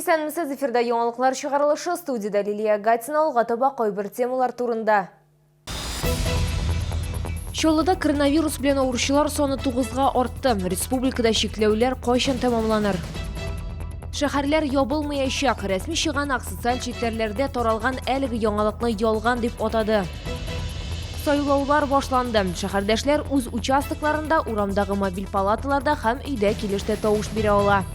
Исәнмесез, эфирда яңалыклар чыгарылышы, студияда Лилия Гатина, алга таба кайбер темалар турында. Чоллыда коронавирус белән авыручылар саны 9-га артты. Республикада чикләүләр кайчан тәмамланыр? Шәһәрләр ябылмаячак. Рәсми чыганак социаль челтәрләрдә таралган әлеге яңалыкны ялган дип атады. Сайлаулар башланды. Шәһәрдәшләр үз участокларында, урамдагы мобиль палаталарда һәм өйдә килештә тавыш бирә ала.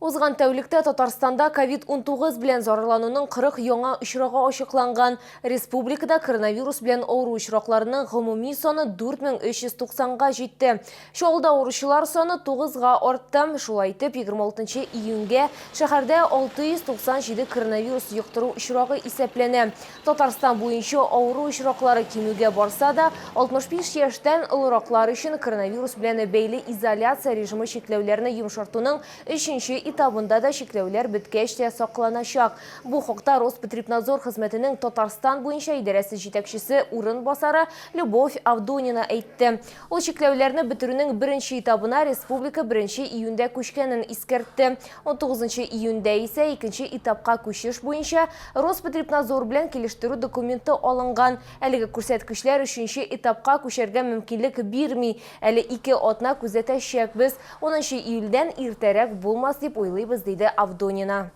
Узган тәүлектә Татарстанда COVID-19 белән зарарлануның 40 яңа очрагы ачыкланган. Республикада коронавирус белән авыру очракларының гомуми саны 4390-га җитте. Чаллыда авыручылар саны 9-га артты. Шулай итеп, 26 июньгә шәһәрдә 697 коронавирус йоктыру очрагы исәпләнә. Татарстан буенча авыру очраклары кимүгә барса да, 65 яшьтән олораклар өчен коронавирус белән бәйле изоляция режимы чикләүләрне йомшартуның 3-нче этабында да чикләүләр беткәч тә сакланачак. Бу хакта Роспотребнадзор хезмәтенең Татарстан буенча идарәсе җитәкчесе урынбасары Любовь Авдонина әйтте. Ул чикләүләрне бетерүнең 1-нче этабына республика 1 июньдә күчкәнен искәртте. 19 июньдә исә 2-нче этапка күчеш буенча Роспотребнадзор белән килештерү документы алынган. Әлеге күрсәткечләр 3-нче этапка күчәргә мөмкинлек бирми. Әле 2 атна күзәтәчәкбез. 10 июльдән иртәрәк булмас дип уйлыйбыз, диде Авдонина.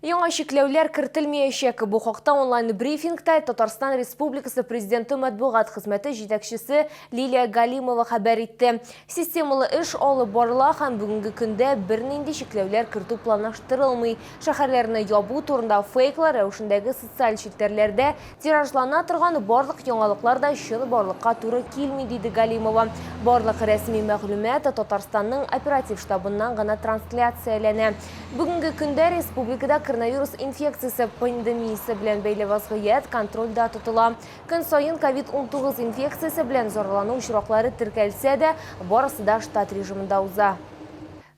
Яңа чикләүләр кертелмәячәк. Бу хакта онлайн брифингта Татарстан Республикасы Президенты матбугат хезмәте җитәкчесе Лилия Галимова хәбәр итте. Системалы эш алып барыла һәм бүгенге көндә бернинди чикләүләр кертү планлаштырылмый. Шәһәрләрне ябу турында фейклар рәвешендәге социаль челтәрләрдә тиражлана торган барлык яңалыклар да чын барлыкка туры килми, диде Галимова. Барлык рәсми мәгълүмат Татарстанның оператив штабыннан гына трансляцияләнә. Бүгенге көндә республикада коронавирус инфекциясе пандемиясе белән бәйле вазгыять контрольдә тотыла. Көн сайын COVID-19 инфекциясе белән зарлану очраклары теркәлсә дә, барысы да штат режимында уза.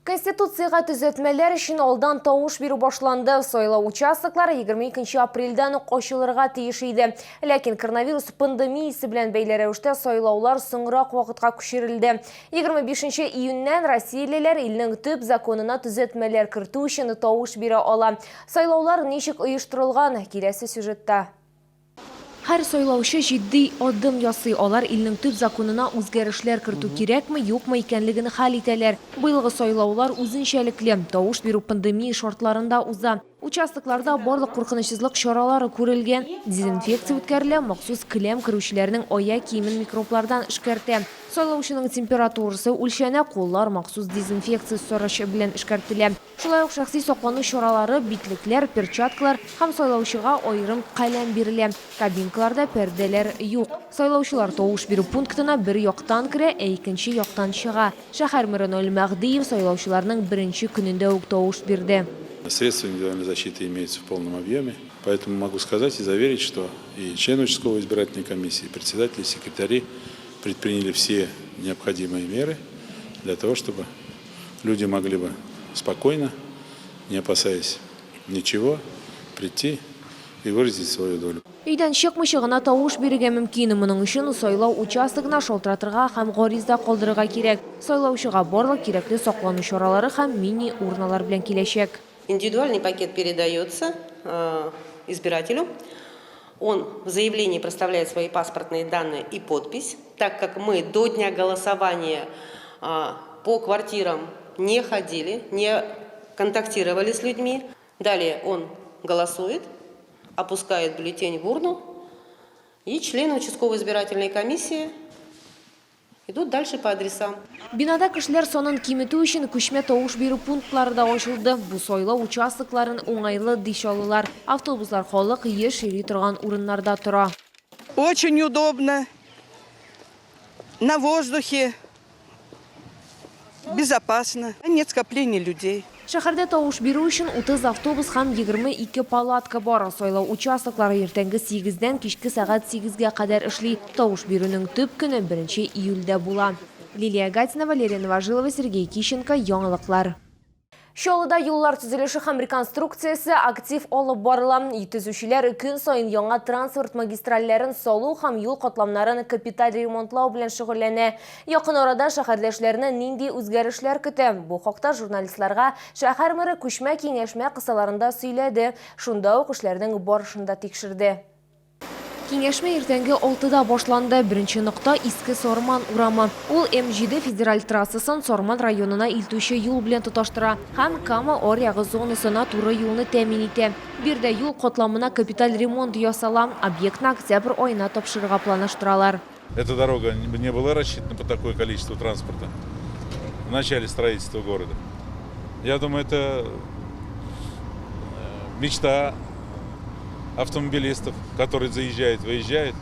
Конституцияга төзәтмәләр өчен алдан тавыш бирү башланды. Сайлау участоклары 22 апрельдән үк ачылырга тиеш иде. Ләкин коронавирус пандемиясе белән бәйле рәвештә сайлаулар соңрак вакытка күчерелде. 25 июньнән россиялеләр илнең төп законына төзәтмәләр кертү өчен тавыш бирә ала. Сайлаулар ничек оештырылган? Киләсе сюжетта. Һәр сайлаучы җитди адым ясый. Алар илнең төп законына үзгәрешләр кертү кирәкме, юкмы икәнлеген хәл итәләр. Быелгы сайлаулар үзенчәлекле. Тавыш бирү пандемия шартларында уза. Участокларда барлык куркынычсызлык чаралары күрелгән. Дезинфекция үткәрелә, махсус келәм керүчеләрнең аяк киемен микроблардан эшкәртә. Сайлаучының температурасы үлчәнә, куллар махсус дезинфекция сорышы белән эшкәртелә. Шулай ук шәхси саклану чаралары, битлекләр, перчаткалар һәм сайлаучыга аерым каләм бирелә. Кабинкаларда пәрдәләр юк. Сайлаучылар тавыш бирү пунктына бер яктан керә, икенче яктан чыга. Шәһәр мэры Нөл Мәгдиев сайлаучыларның беренче көнендә үк тавыш бирде. Средства индивидуальной защиты имеются в полном объеме, поэтому могу сказать и заверить, что и члены участковой избирательной комиссии, и председатели, и секретари предприняли все необходимые меры для того, чтобы люди могли бы спокойно, не опасаясь ничего, прийти и выразить свою долю. Өйдән чыкмыйча гына тавыш бирергә мөмкин. Моның өчен сайлау участогына шалтыратырга һәм гариза калдырырга кирәк. Сайлаучыга барлык кирәкле саклану чаралары һәм мини-урналар белән киләчәк. Индивидуальный пакет передается избирателю. Он в заявлении проставляет свои паспортные данные и подпись. Так как мы до дня голосования по квартирам не ходили, не контактировали с людьми, далее он голосует, опускает бюллетень в урну, и члены участковой избирательной комиссии идут дальше по адресам. Бинада кешеләр санын киметү өчен күчмә тавыш бирү пунктлары да ачылды. Бу сайлау участокларын уңайлы дишалылар. Автобуслар халык еш йөри торган урыннарда тора. Очень удобно. На воздухе. Безопасно. Нет скопления людей. Шәһәрдә тавыш бирү өчен 30 автобус һәм 22 палатка бар. Сайлау участоклары иртәнге 8-дән кичке сәгать 8-гә кадәр эшли. Тавыш бирүнең төп көне 1 июльдә була. Лилия Гатина, Валерия Новожилова, Сергей Кищенко, яңалыклар. Şolida yollar tüzülüşü hem rekonstruksiyası aktif olup barılan. Tüzüşçüler gün sayın yanga transport magistrallerin solu hem yol katlamların kapital remontlağı bilen şüghüllene. Yakın orada şehirdeşlerine nindi özgerişler kütü. Bu hakta jurnalistlarga şehir meri köşme kengeşme kısalarında söyledi. Şunda o kuşlarının barışında tekşirdi. Kengeşme ertengi 6'da başlandı. Birinci nokta eski Sorman uramı. Ул M7 federal trassaсын Sorman rayonuna iltüşü yol bilen tutaştıra. Hem Kama Oryağı zonasına turu yolunu temin ete. Bir de yol katlamına kapital remont yasala. Объектны октябрь ayına topşırığa planlaştıralar. Эта дорога не была рассчитана по такое количество транспорта в начале строительства города. Я думаю, это мечта автомобилистов, которые заезжают, выезжают,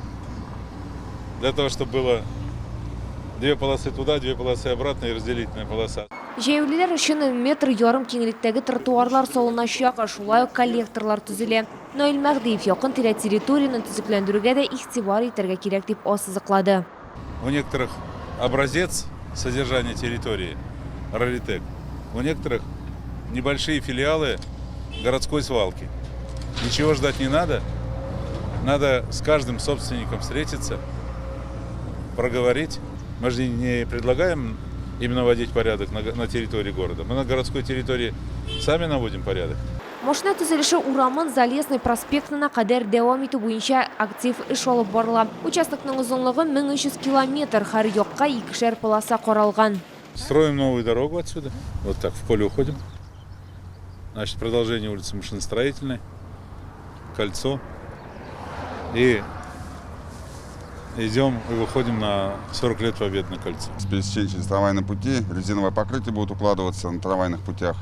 для того, чтобы было две полосы туда, две полосы обратно и разделительная полоса. Жевлилер үшін метр ярым кеңліктегі тротуарлар солынашақ, шулай коллекторлар түзіле. Ноэль Мәғдиев якын территорияны түзіклендіруге де ихтибар етерге керек деп осызықлады. У некоторых образец содержания территории раритет, у некоторых небольшие филиалы городской свалки. Ничего ждать не надо. Надо с каждым собственником встретиться, проговорить. Мы же не предлагаем именно вводить порядок на территории города. Мы на городской территории сами наводим порядок. Машина түзеліші Урамын Залесный проспектына қадер девам ету бойынша актив іш алып барыла. Участокның ұзынлығы 1300 километр, har yoqqa 2 полоса қаралған. Строим новую дорогу отсюда. Вот так в поле уходим. Значит, продолжение улицы Машиностроительной, кольцо. И идем и выходим на 40 лет Победы на кольцо. С пересечения через трамвайные пути резиновое покрытие будет укладываться на трамвайных путях.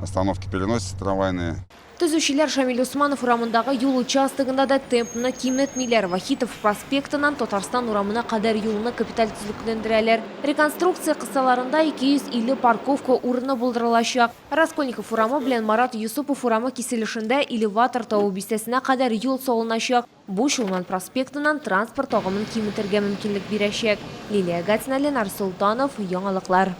Остановки переносятся трамвайные. Түзушілер Шамиль Усманов урамындағы юл участығында да темпіні кеметмейлер. Вахитов проспектынан Татарстан урамына қадар юлыны капитал түзіліктендірелер. Реконструкция қысаларында 250 парковка урыны болдырылашақ. Раскольников урамы білен Марат Юсупов урамы кеселішінде элеватор тауы бистесіне қадар юл солынашақ. Бұл Шулман проспектынан транспорт ағымын кеметерге мүмкінлік берешек. Лилия Гатина, Ленар Султанов, Яңалықлар.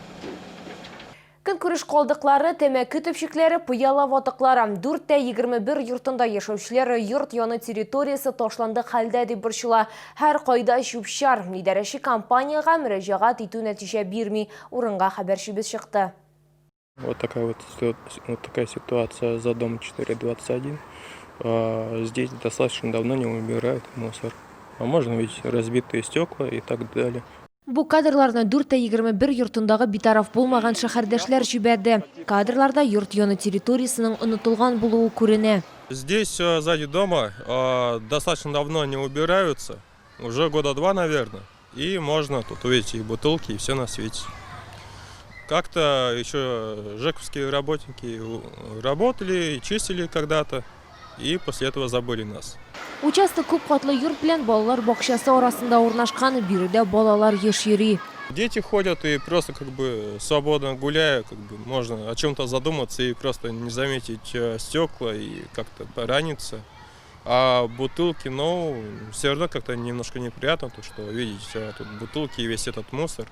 Күн күріш қалдықлары, тәмәкі төпшіклері, пыялав атықлары. 4-21 йұртында ешеушілері йұрт яны территориясы ташланды қалда деп біршіла. Әр қайда шүпшар. Лидерәші компанияға мөрәжағат ету нәтиже бермей, орынға хабаршыбыз шықты. Вот такая ситуация за дом 421. Здесь достаточно давно не убирают мусор. А можно ведь разбитые стекла и так далее. Бұл кадрларына 4-21 йұртындағы битараф болмаған шәһәрдәшләр жібәді. Кадрларда йұрт яны территориясының ұнытылған болуы көріне. Здесь сзади дома достаточно давно не убираются, уже года 2, наверное. И можно тут увидеть и бутылки, и все на свете. Как-то еще жековские работники работали, чистили когда-то, и после этого забыли нас. Участок көп қатлы йұрт білен балалар бақшасы арасында орнашқан, бірде балалар ешері. Дети ходят и просто свободно гуляя, можно о чем-то задуматься и просто не заметить стекла и как-то пораниться. А бутылки, все равно как-то немножко неприятно, то, что видеть тут бутылки и весь этот мусор.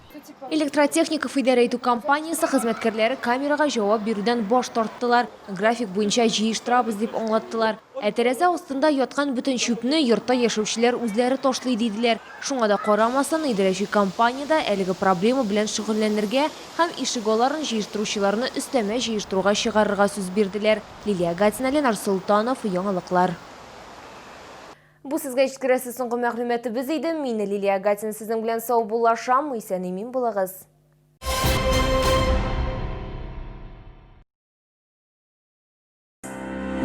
Электротехника федерейту компаниясы хезмәткәрләре камераға жауап беруден баш тарттылар. График буенча җыештырабыз дип аңлаттылар. Тәрәзә астында яткан бүтән шүпне йортта яшәүчеләр үзләре ташлый диделәр. Шуңа да карамасан, идарәче компанияда әлеге проблема белән шөгыльләнергә һәм ишегаларын җыештыручыларны өстәмә җыештыруга чыгарырга сүз бирделәр. Лилия Гатина, Ленар Султанов, Яңалыклар. Бу сезгә җиткерәсе соңгы мәгълүматыбыз иде. Мин Лилия Гатина сезнең белән сау булашам. Исән-имин булыгыз.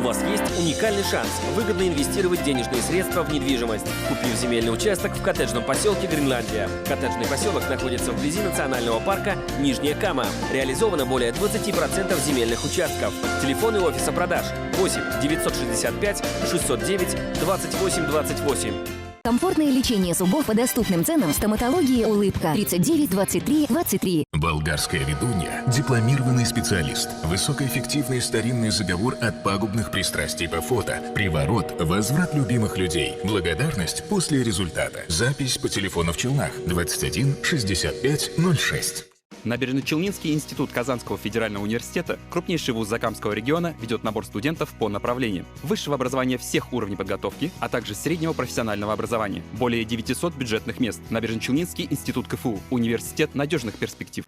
У вас есть уникальный шанс выгодно инвестировать денежные средства в недвижимость, купив земельный участок в коттеджном поселке Гренландия. Коттеджный поселок находится вблизи национального парка Нижняя Кама. Реализовано более 20% земельных участков. Телефоны офиса продаж 8 965 609 28 28. Комфортное лечение зубов по доступным ценам стоматологии «Улыбка» 39 23 23. Болгарская ведунья – дипломированный специалист. Высокоэффективный старинный заговор от пагубных пристрастий по фото. Приворот – возврат любимых людей. Благодарность после результата. Запись по телефону в Челнах 21 65 06. Набережно-Челнинский институт Казанского федерального университета, крупнейший вуз Закамского региона, ведет набор студентов по направлениям высшего образования всех уровней подготовки, а также среднего профессионального образования. Более 900 бюджетных мест. Набережно-Челнинский институт КФУ. Университет надежных перспектив.